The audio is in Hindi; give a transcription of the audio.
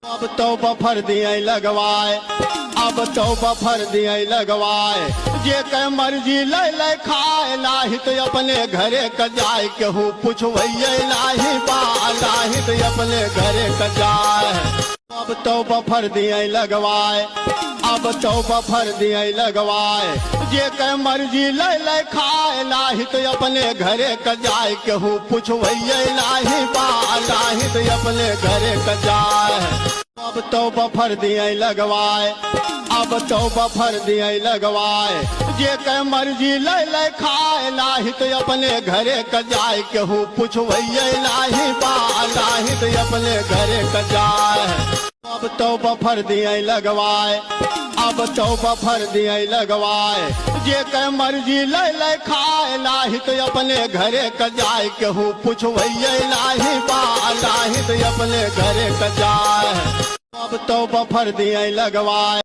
अब तो बफर दिए लगवाए, अब तो बफर दिए लगवाए, जे के मर्जी ले ले खाए, लाही तो अपने घरे क जाए, केहू पुछवैये लाही बा, लाही तो अपने घरे क जाए। अब तो बफर दिए लगवाए, अब तो बफर दिए लगवाए, जे के मर्जी ले ले खाए, लाही तो अपने घरे क जाए, केहू पुछवैये लाही बा, लाही तो अपने घरे क जाए। अब तो बफर दिए लगवाए, अब तो बफर दिए लगवाए, जे के मर्जी ले ले खाए, लाही तो अपने घरे क जाए, केहू पुछवैये लाही बा, लाही तो अपने घरे क जाए। अब तो बफर दिए लगवाए, अब तो बफर दिए लगवाए, जे के मर्जी ले ले खाए, लाही तो अपने घरे क जाए, केहू पुछवैये लाही बा, लाही तो अपने घरे क जाए। अब तो बफर दिए लगवाए।